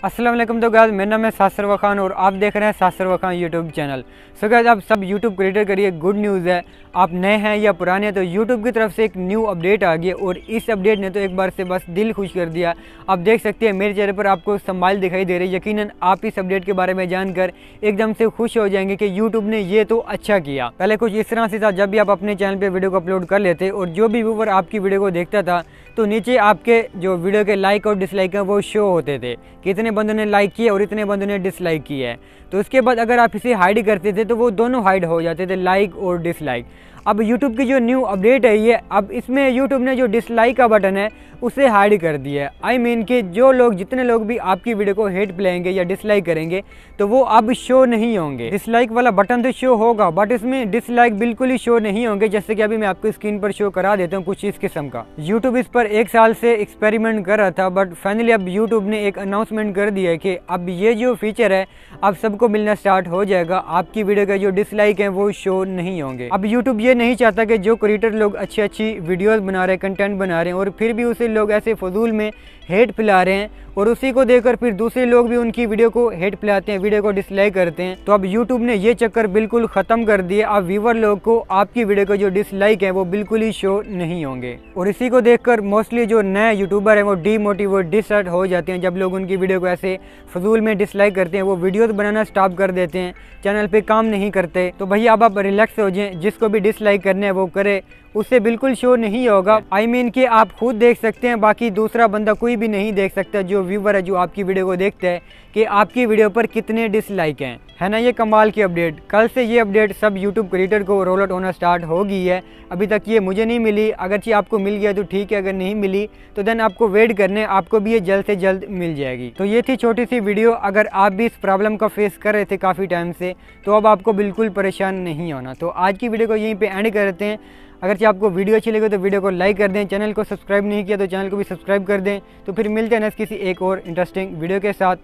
अस्सलाम वालेकुम। तो गाइस मेरा नाम है साद और आप देख रहे हैं साद यूट्यूब चैनल। सो गाइस आप सब यूट्यूब क्रिएटर के लिए गुड न्यूज़ है, आप नए हैं या पुराने हैं तो यूट्यूब की तरफ से एक न्यू अपडेट आ गई और इस अपडेट ने तो एक बार से बस दिल खुश कर दिया। आप देख सकते हैं मेरे चेहरे पर आपको स्माइल दिखाई दे रही है। यकीनन आप इस अपडेट के बारे में जानकर एकदम से खुश हो जाएंगे कि यूट्यूब ने ये तो अच्छा किया। पहले कुछ इस तरह से था, जब भी आप अपने चैनल पर वीडियो को अपलोड कर लेते और जो भी व्यूवर आपकी वीडियो को देखता था तो नीचे आपके जो वीडियो के लाइक और डिसलाइक हैं वो शो होते थे कि इतने बंदों ने लाइक किया और इतने बंदों ने डिसलाइक किया है। तो उसके बाद अगर आप इसे हाइड करते थे तो वो दोनों हाइड हो जाते थे, लाइक और डिसलाइक। अब YouTube की जो न्यू अपडेट है ये, अब इसमें YouTube ने जो डिसलाइक का बटन है उसे हाइड कर दिया है। आई मीन कि जो लोग जितने लोग भी आपकी वीडियो को हेट प्लेंगे या डिसलाइक करेंगे तो वो अब शो नहीं होंगे। डिसलाइक वाला बटन तो शो होगा बट इसमें डिसलाइक बिल्कुल ही शो नहीं होंगे, जैसे कि अभी मैं आपको स्क्रीन पर शो करा देता हूँ कुछ इस किस्म का। YouTube इस पर 1 साल से एक्सपेरिमेंट कर रहा था बट फाइनली अब YouTube ने एक अनाउंसमेंट कर दिया है कि अब ये जो फीचर है अब सबको मिलना स्टार्ट हो जाएगा। आपकी वीडियो के जो डिसलाइक हैं वो शो नहीं होंगे। अब YouTube ये नहीं चाहता कि जो क्रिएटर लोग अच्छी अच्छी वीडियोस बना रहे हैं, कंटेंट बना रहे हैं और फिर भी उसे लोग ऐसे फजूल में हेट फैला रहे हैं और उसी को देखकर फिर दूसरे लोग भी उनकी वीडियो को हेट फैलाते हैं, वीडियो को डिसलाइक करते हैं। तो अब YouTube ने ये चक्कर बिल्कुल ख़त्म कर दिया। अब व्यूवर लोग को आपकी वीडियो को जो डिसलाइक है वो बिल्कुल ही शो नहीं होंगे और इसी को देखकर मोस्टली जो नए यूट्यूबर हैं वो डीमोटिवेट डिसहर्ट हो जाते हैं। जब लोग उनकी वीडियो को ऐसे फजूल में डिसलाइक करते हैं वो वीडियोस बनाना स्टॉप कर देते हैं, चैनल पे काम नहीं करते। तो भैया अब आप रिलैक्स हो जाएं, जिसको भी डिसलाइक करने हैं वो करे, उससे बिल्कुल शो नहीं होगा। आई मीन कि आप खुद देख सकते हैं, बाकी दूसरा बंदा कोई भी नहीं देख सकता जो व्यूवर है जो आपकी वीडियो को देखता है कि आपकी वीडियो पर कितने डिसलाइक हैं। है ना ये कमाल की अपडेट। कल से ये अपडेट सब यूट्यूब क्रिएटर को रोल आउट होना स्टार्ट हो गई है। अभी तक ये मुझे नहीं मिली, अगर आपको मिल गया तो ठीक है, अगर नहीं मिली तो देन आपको वेट करने, आपको भी ये जल्द से जल्द मिल जाएगी। तो ये थी छोटी सी वीडियो। अगर आप भी इस प्रॉब्लम का फेस कर रहे थे काफ़ी टाइम से तो अब आपको बिल्कुल परेशान नहीं होना। तो आज की वीडियो को यहीं पर एंड करते हैं। अगर आपको वीडियो अच्छी लगे तो वीडियो को लाइक कर दें, चैनल को सब्सक्राइब नहीं किया तो चैनल को भी सब्सक्राइब कर दें। तो फिर मिलते हैं नेक्स्ट किसी एक और इंटरेस्टिंग वीडियो के साथ।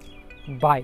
बाय।